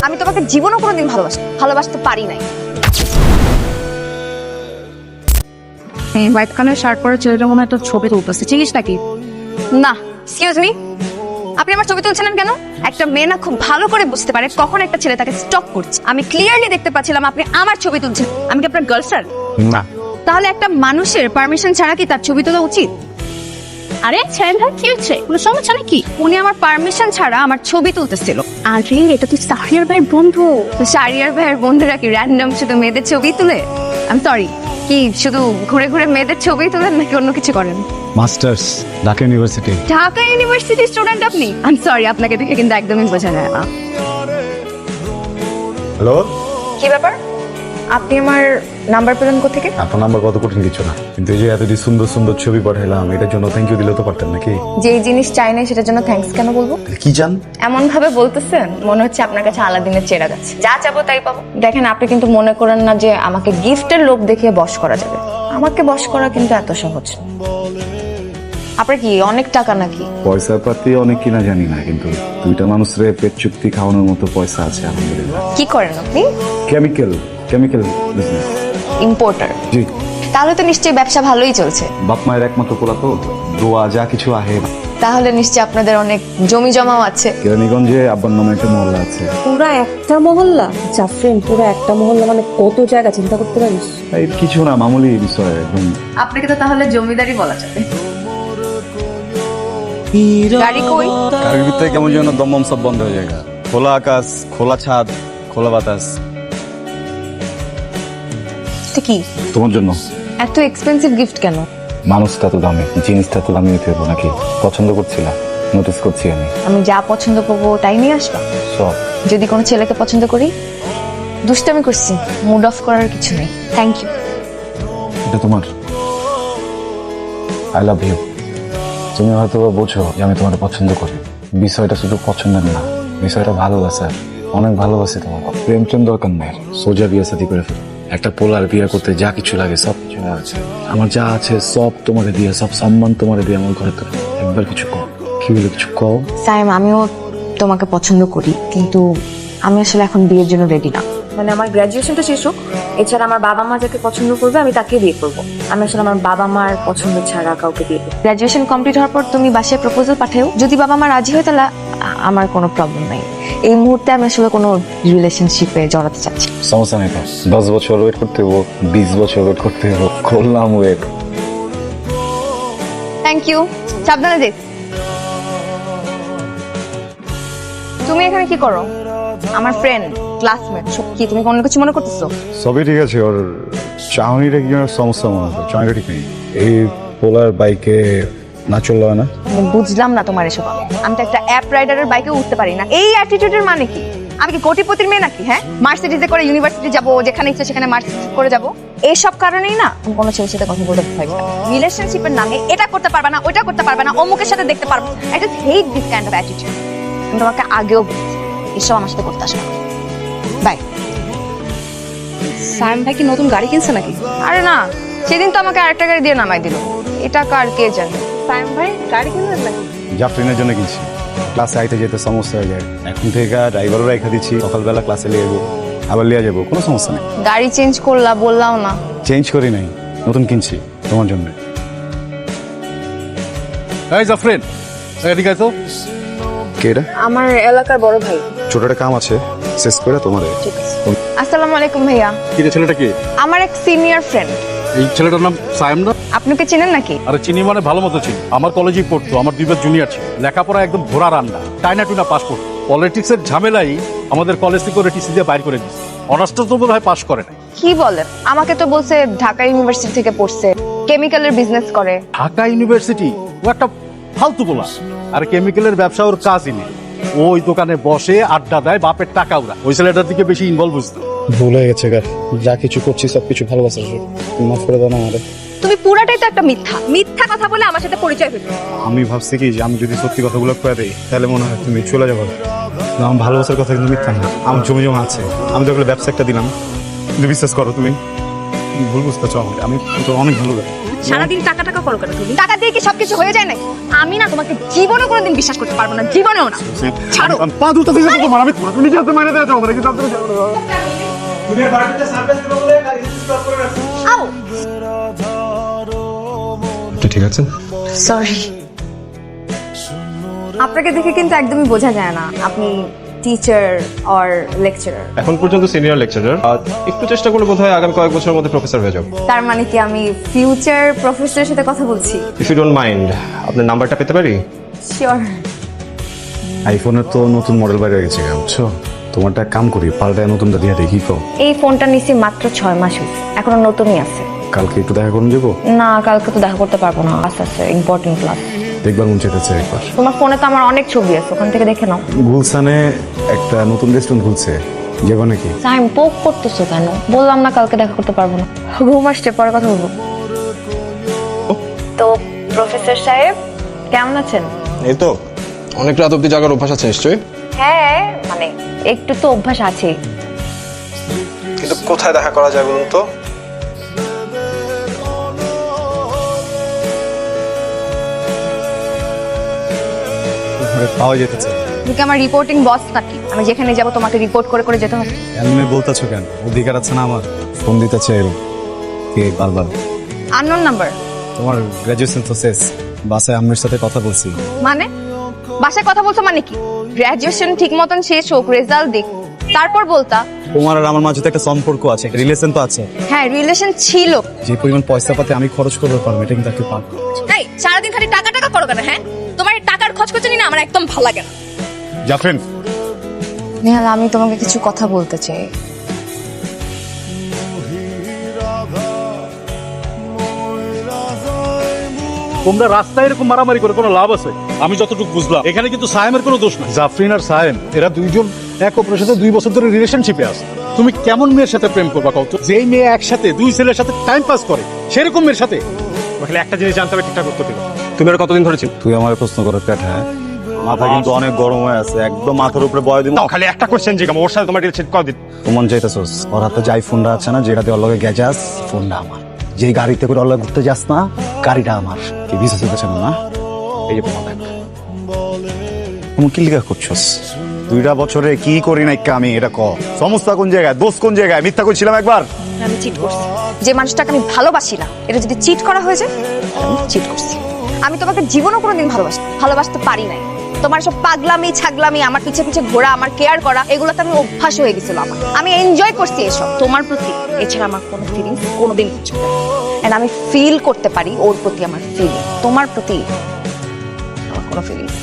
আমি তোমাকে জীবনও কোনোদিন ভালোবাসতে পারি নাই। হোয়াইট কালার শার্ট পরে ছেলেটা মনে হয় একটা ছবি তুলতেছে, চিনিস নাকি? না, এক্সকিউজ মি, আপনি আমার ছবি তুলছেন কেন? একটা মেয়ে না খুব ভালো করে বুঝতে পারে কখন একটা ছেলে তাকে স্টক করছে। আমি ক্লিয়ারলি দেখতে পাচ্ছিলাম আপনি আমার ছবি তুলছেন। আমি কি আপনার গার্লফ্রেন্ড? না। তাহলে একটা মানুষের পারমিশন ছাড়া কি তার ছবি তোলা উচিত? আরে সাইম ভাই কি হচ্ছে, কোনো সমস্যা নাকি? উনি আমার পারমিশন ছাড়া আমার ছবি তুলতেছিল। আরে এটা তুই সাহিয়ার ভাইয়ের বন্ধু। তো শারিয়ার ভাইয়ের বন্ধুরা কি র্যান্ডম শুধু মেয়েদের ছবি তুলে? আমি সরি, কি শুধু ঘুরে ঘুরে মেয়েদের ছবি তোলেন নাকি অন্য কিছু করেন? Masters Dhaka university. Dhaka university student আপনি? আমি সরি, আপনাকে দেখে কিন্তু একদমই বোঝা যায় না। হ্যালো, কি ব্যাপার, আপনি আমার নাম্বার পেলেন কোথেকে? আপনার নাম্বার কত কঠিন কিছু না, কিন্তু এই যে এতটি সুন্দর সুন্দর ছবি পাঠাইলাম, এটার জন্য থ্যাংক ইউ দিলে তো পারতেন নাকি? যে জিনিস চাই না সেটার জন্য থ্যাঙ্কস কেন বলবো? কি জান এমন ভাবে বলতেছেন মনে হচ্ছে আপনার কাছে আলাদিনের চেরাগ আছে, যা চাবো তাই পাবো। দেখেন, আপনি কিন্তু মনে করেন না যে আমাকে গিফটের লোভ দেখিয়ে বশ করা যাবে। আমাকে বশ করা কিন্তু এত সহজ না। আপনার কি অনেক টাকা নাকি? পয়সা পাতি অনেক কিনা জানি না, কিন্তু দুইটা মানুষরে পেট চুক্তি খাওয়ানোর মতো পয়সা আছে আলহামদুলিল্লাহ। কি করেন আপনি? Chemical business. ইম্পোর্টার? জি। তাহলে তো নিশ্চয়ই ব্যবসা ভালোই চলছে। বাপ মায়ের একমাত্র পোলা তো, দোয়া যা কিছু আহে। তাহলে নিশ্চয়ই আপনাদের অনেক জমি জমাও আছে। কেরানীগঞ্জে আব্বার নামে একটা মহল্লা আছে। পুরা একটা মহল্লা? জাফরিন, পুরো একটা মহল্লা মানে কত জায়গা চিন্তা করতে পারিস? এই কিছু না, মামুলি বিষয় একদম। আপনাকে তো তাহলে জমিদারি বলা যাবে। গাড়ি কই? গাড়ির ভিতরে কেমন যেন দমদম সব বন্ধ হয়ে যায়। খোলা আকাশ, খোলা ছাদ, খোলা বাতাস। কি তোমার জন্য। এত এক্সপেন্সিভ গিফট কেন? মানুষটা তো দামি, জিনিসটা তো দামি হতে হবে নাকি? পছন্দ করছিলা, নোটিস করছি আমি। আমি যা পছন্দ করবো তাই নিয়ে আসবা? সব। যদি কোনো ছেলেকে পছন্দ করি? দুষ্টামি করছি, মুড অফ করার কিছু নেই। Thank you. এটা তোমার। I love you. তুমি হয়তো বোঝো যে আমি তোমার পছন্দ করি। বিষয়টা শুধু পছন্দের না, বিষয়টা ভালোবাসার। অনেক ভালোবাসি তোমার। প্রেম প্রেম দরকার নেই, সোজা বিয়ে সাথে করে ফেলো। একটা পোলার বিয়ে করতে যা কিছু লাগে সব কিছু আছে। আমার যা আছে সব তোমারে দিয়ে, সব সম্মান তোমারে দিয়ে আমার ঘরে তোলে। একবার কিছু কও। কি বলে কিছু কও? সাইম, আমিও তোমাকে পছন্দ করি, কিন্তু আমি আসলে এখন বিয়ের জন্য রেডি না। মানে আমার গ্রাজুয়েশনটা শেষ হোক, এছাড়া আমার বাবা মা যাকে পছন্দ করবে আমি তাকে বিয়ে করবো। আমি আসলে আমার বাবা মার পছন্দ ছাড়া কাউকে বিয়ে করবো। গ্রাজুয়েশন কমপ্লিট হওয়ার পর তুমি বাসায় প্রপোজাল পাঠাও, যদি বাবা মা রাজি হয় তাহলে আমার কোনো প্রবলেম নাই। এই মুহূর্তে আমি আসলে কোনো রিলেশনশিপে জড়াতে চাচ্ছি। সমস্যা নেই তো, 10 বছর ওয়েট করতে হবো, 20 বছর ওয়েট করতে হবো, করলাম ওয়েট। Thank you. সাবধানে যেস। তুমি এখানে কি করো? আমার ফ্রেন্ড, ক্লাসমেট, সব কি তুমি কোনো কিছু মনে করতেছো? সবই ঠিক আছে, ওর চাউনিটা কি যেন সমস্যা মনে হচ্ছে। চাউনিটা ঠিক নেই। এই পোলার বাইকে না চললো না। আমি বুঝলাম না তোমার এসব। আমি তো একটা অ্যাপ রাইডারের বাইকে উঠতে পারি না। এই অ্যাটিটিউডের মানে কি? আমি কি কোটিপতির মেয়ে নাকি? হ্যাঁ, মার্সিডিজে করে ইউনিভার্সিটি যাব, যেখানে ইচ্ছে সেখানে মার্সিডিজ করে যাব। এইসব কারণেই না আমি কোনো ছেলের সাথে কথা বলতে ভয় পাই। রিলেশনশিপের নামে এটা করতে পারবে না, ওইটা করতে পারবে না, অমুকের সাথে দেখতে পারবো। I just hate this kind of attitude. আমি তোমাকে আগেও বলেছি এসব আমার সাথে করতে আসবে না। বাই। সাইম ভাই কি নতুন গাড়ি কিনছে নাকি? আরে না, সেদিন তো আমাকে আরেকটা গাড়ি দিয়ে নামাই দিল। এটা কার কে জানে? সাইম ভাই গাড়ি কিনলেন নাকি? জাফরিনের জন্য কিনছি। ক্লাসে আইতে যেতে সমস্যা হয়ে যায়, এখন থেকে ড্রাইভারও রেখে দিচ্ছি। সকালবেলা ক্লাসে নিয়ে যাবো, আবার লিয়ে যাবো, কোনো সমস্যা নেই। গাড়ি চেঞ্জ করলা বললাম না? চেঞ্জ করি নাই, নতুন কিনছি তোমার জন্য। এই জাফরিন, এদিকে আয় তো। কে এটা? আমার এলাকার বড় ভাই। ছোট একটা কাম আছে, শেষ করে তোমারে। আসসালামু আলাইকুম ভাইয়া। কি রে ছেলেটা কি? আমার এক সিনিয়র ফ্রেন্ড। এই ছেলেটার নাম সাইম না? আপনি কি চিনেন নাকি? আরে চিনি মানে ভালো মতো চিনি। আমার কলেজেই পড়তো, আমার 2 বার জুনিয়র ছিল। লেখাপড়া একদম ঘোড়া রান্না, টাইনা টুনা পাস করতো। পলিটিক্সের ঝামেলাই আমাদের কলেজ থেকে ওরা টিসি দিয়ে বাইর করে দিচ্ছে। অনার্সটা তো বোধ হয় পাস করে নাই। কি বলেন? আমাকে তো বলছে ঢাকা ইউনিভার্সিটি থেকে পড়ছে, কেমিক্যালের বিজনেস করে। ঢাকা ইউনিভার্সিটি? ও একটা ফালতু বলা। আর কেমিক্যালের ব্যবসা ওর কাজই নেই। ওই দোকানে বসে আড্ডা দেয়, বাপের টাকা ওরা। ওই ছেলেটার দিকে বেশি ইনভলভ বুঝতো। ভুল হয়ে গেছে গা, যা কিছু করছি সবকিছু ভালোবাসার জন্য। মাফ করে দাও না আমারে। তুমি পুরাটাই তো একটা মিথ্যা কথা বলে আমার সাথে পরিচয় হয়েছে। আমি ভাবছি কি যে আমি যদি সত্যি কথাগুলো করে দিই তাহলে মনে হয় তুমি চলে যাবো। আমার ভালোবাসার কথা কিন্তু মিথ্যা না, আমার জমি জমা আছে। আমি তো ব্যবসা একটা দিলাম, কিন্তু বিশ্বাস করো তুমি ভুল বুঝতেছো আমাকে, আমি তো অনেক ভালো লাগে। সারাদিন টাকা টাকা করো কেন তুমি? টাকা দিয়ে কি সবকিছু হয়ে যায় নাকি? আমি না তোমাকে জীবনে কোনোদিন বিশ্বাস করতে পারবো না, জীবনেও না। ছাড়ো। পা দুটো থেকে তোমার আমি নিজে হাতে মাইনে দেওয়া যাবো কিন্তু আও ঠিক আছে? সরি। আপনাকে দেখে কিন্তু একদমই বোঝা যায় না আপনি টিচার অর লেকচারার। এখন পর্যন্ত সিনিয়র লেকচারার, আর একটু চেষ্টা করলে বোধহয় আগামী কয়েক বছরের মধ্যে প্রফেসর হয়ে যাবো। তার মানে কি আমি ফিউচার প্রফেসরের সাথে কথা বলছি? ইফ ইউ ডোন্ট মাইন্ড, আপনার নাম্বারটা পেতে পারি? শিওর। আইফোনের তো নতুন মডেল বাইরে গেছে, বুঝছো? তোমারটা এক কাম করি, পাল্টায় নতুনটা দিয়ে দেখি তো। এই ফোনটা নিছি মাত্র 6 মাস হয়েছে, এখনো নতুনই আছে। কালকে একটু দেখা করুন যাবো? না, কালকে তো দেখা করতে পারবো না, আস্তে আস্তে ইম্পর্টেন্ট ক্লাস। দেখবার মন চাইতেছে একবার। তোমার ফোনে তো আমার অনেক ছবি আছে, ওখান থেকে দেখে নাও। গুলশানে একটা নতুন রেস্টুরেন্ট খুলছে, যাবো নাকি? টাইম পোক করতেছো কেন? বললাম না কালকে দেখা করতে পারবো না। ঘুম আসছে, পরে কথা বলবো। তো প্রফেসর সাহেব কেমন আছেন? এই তো অনেক রাত অব্দি জাগার অভ্যাস আছে নিশ্চয়ই, হ্যাঁ মানে একটু তো অভ্যাস আছে। কিন্তু কোথায় দেখা করা যায় বলুন তো? পাওয়া যেতেছে। তুমি কি আমার রিপোর্টিং বস নাকি? আমি যেখানে যাব তোমাকে রিপোর্ট করে করে যেতে হবে? এমনি বলতেছো কেন? অধিকার আছে না আমার? ফোন দিতেছে কে বারবার? Unknown number. তোমার গ্রাজুয়েশন তো শেষ, বাসায় আম্মের সাথে কথা বলছি। মানে বাসায় কথা বলছো মানে কি? গ্র্যাজুয়েশন ঠিক মতন শেষ হোক, রেজাল্ট দেখ, তারপর বলতা। তোমার আর আমার মাঝে তো একটা সম্পর্ক আছে, রিলেশন তো আছে। হ্যাঁ রিলেশন ছিল। যে পরিমাণ পয়সা পাতে আমি খরচ করতে পারবো, এটা কিন্তু একটু পারবো। এই সারাদিন খালি টাকা টাকা করো কেন? হ্যাঁ তোমার এই টাকার খচখচনি না আমার একদম ভালো লাগে না। জাফরিন, নেহাল, আমি তোমাকে কিছু কথা বলতে চাই। তোমরা রাস্তায় এরকম মারামারি করে কোনো লাভ আছে? আমি যতটুকু বুঝলাম এখানে কিন্তু সায়েমের কোনো দোষ নাই। জাফরিন আর সায়েম এরা দুইজন এক অপরের সাথে 2 বছর ধরে রিলেশনশিপে আছে। তুমি কেমন মেয়ের সাথে প্রেম করবা কও তো? যেই মেয়ে একসাথে 2 ছেলের সাথে টাইম পাস করে সেরকম মেয়ের সাথে? খালি একটা জিনিস জানতে হবে, ঠিকঠাক উত্তর দিবে। তুমি আর কতদিন ধরে ছিল? তুই আমার প্রশ্ন করার পেট, হ্যাঁ? মাথা কিন্তু অনেক গরম হয়ে আছে, একদম মাথার উপরে বয় দিন। খালি একটা কোশ্চেন জিজ্ঞাসা, ওর সাথে তোমার রিলেশন কতদিন? মন চাইতেছস? ওর হাতে যাই ফোনটা আছে না, যেটাতে ওর লগে গেছাস, ফোনটা আমার। যে গাড়িতে করে ওর লগে ঘুরতে যাস না, গাড়িটা আমার। কি বিশ্বাস হইতেছে না? এই যে ফোন দেখ। তুমি কি লিখা করছস? 2টা বছরে কি করি নাই আমি, এটা ক। সমস্যা কোন জায়গায়, দোষ কোন জায়গায়? মিথ্যা কইছিলাম একবার? আমি চিট করছি। যে মানুষটাকে আমি ভালোবাসি না, এটা যদি চিট করা হয়ে যায়, আমি চিট করছি। আমি তোমাকে জীবনও কোনোদিন ভালোবাসতে পারি নাই। তোমার সব পাগলামি ছাগলামি, আমার পিছে পিছে ঘোরা, আমার কেয়ার করা, এগুলোতে আমি অভ্যাস হয়ে গেছিল আমার। আমি এনজয় করছি এসব তোমার প্রতি। এছাড়া আমার কোনো ফিলিংস কোনোদিন কিছু না। এন্ড আমি ফিল করতে পারি ওর প্রতি আমার ফিলিং, তোমার প্রতি আমার কোনো ফিলিংস।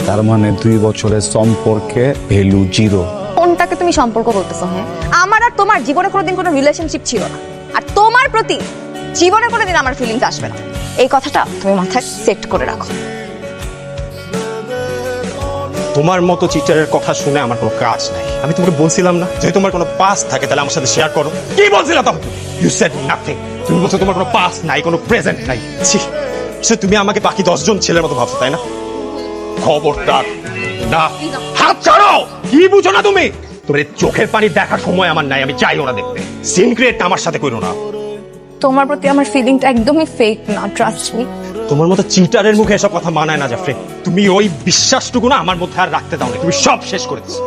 তার মানে 2 বছরের সম্পর্কে ভ্যালু 0। কোনটাকে তুমি সম্পর্ক বলতেছো? হ্যাঁ আমার আর তোমার জীবনে কোনোদিন কোনো রিলেশনশিপ ছিল না, আর তোমার প্রতি জীবনে কোনোদিন আমার ফিলিংস আসবে না। এই কথাটা তুমি মাথায় সেট করে রাখো। তোমার মতো চিটারের কথা শুনে আমার কোনো কাজ নাই। আমি তোমাকে বলছিলাম না, যদি তোমার কোনো পাস থাকে তাহলে আমার সাথে শেয়ার করো। কি বলছিলা তখন? You said nothing. তুমি বলছো তোমার কোনো পাস নাই, কোনো প্রেজেন্ট নাই। ছি, সে তুমি আমাকে বাকি 10 জন ছেলের মতো ভাবছো, তাই না? খবরদার না, হাত ছাড়ো। কি বুঝো না তুমি? তোমার এই চোখের পানি দেখার সময় আমার নাই, আমি চাইও না দেখতে। সিন ক্রিয়েট আমার সাথে করো না। তোমার প্রতি আমার ফিলিংটা একদমই ফেক না, ট্রাস্ট মি। তোমার মতো চিটারের মুখে এসব কথা মানায় না জাফরি। তুমি ওই বিশ্বাসটুকু না আমার মধ্যে আর রাখতে দাও না, তুমি সব শেষ করে দিচ্ছ।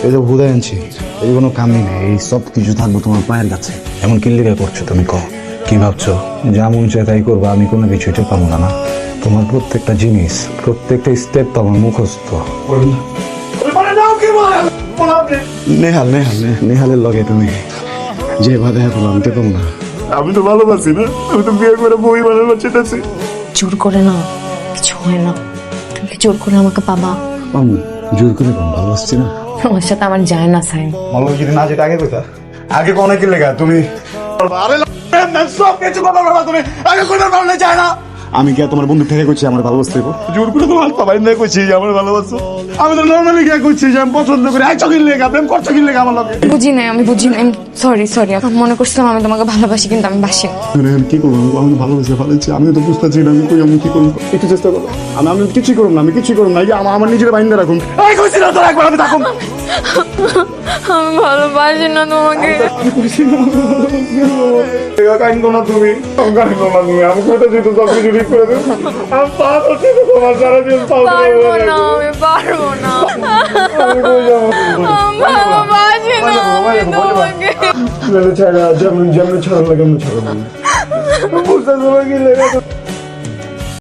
এই যে হুদায় আনছি, এই কোনো কামই নেই, এই সব কিছু থাকবো তোমার পায়ের কাছে। এমন কি লিখে করছো তুমি? কি ভাবছো? যা মন চায় তাই করবো, আমি কোনো কিছু এটা পাবো না? তোমার প্রত্যেকটা জিনিস, প্রত্যেকটা স্টেপ তো আমার মুখস্থ। নেহালের লগে তুমি যে বাধা করো আমি তো কম না। আমি তো ভালোবাসি না, আমি তো বিয়ে করে বই বানাবো চেতেছি। জোর করে না কিছু হয় না, তুমি কি জোর করে আমাকে পাবা? আমি জোর করে কম ভালোবাসছি না। তোমার সাথে আমার যায় না সাইন। ভালো যদি না যেটা আগে কইতা, আগে অনেক লেখা তুমি। আরে সব কিছু কথা বলা তুমি আগে কইবার পারলে যায় না। আমি কি আর তোমার বন্ধু থেকে করছি আমার ভালোবাসতে জোর করে তোমার হাত পাবাই না কইছি যে আমার ভালোবাসো আমি তো নর্মালি গিয়ে কইছি যে আমি পছন্দ করি আই চকির লেগা প্রেম করছো কি লেগা আমার লগে বুঝি নাই, আমি বুঝি নাই, সরি মনে করছিলাম আমি তোমাকে ভালোবাসি, কিন্তু আমি বাসি না। কি করবো আমি তো ভালোবাসি ভালোবাসি আমি তো বুঝতেছি না আমি কই আমি কি করবো একটু চেষ্টা করো আমি কিছুই করব না আমি কিছুই করব না এই আমার নিজের বাইন্দা রাখুন এই কইছি না তোর একবার আমি থাকুন আমি ভালোবাসি না তোমাকে। কাইন্দ না তুমি কাইন্দ না তুমি আমি কোথায় যেতে সব কিছু ঠিক করে দেবো আমি পারবো তোমার সারা দিন পারবো না, আমি পারবো না, ভালোবাসি না আমি তোমাকে। ছাড়া যেমন ছাড়া লাগে আমি ছাড়া বুঝতে তোমার কি লেগে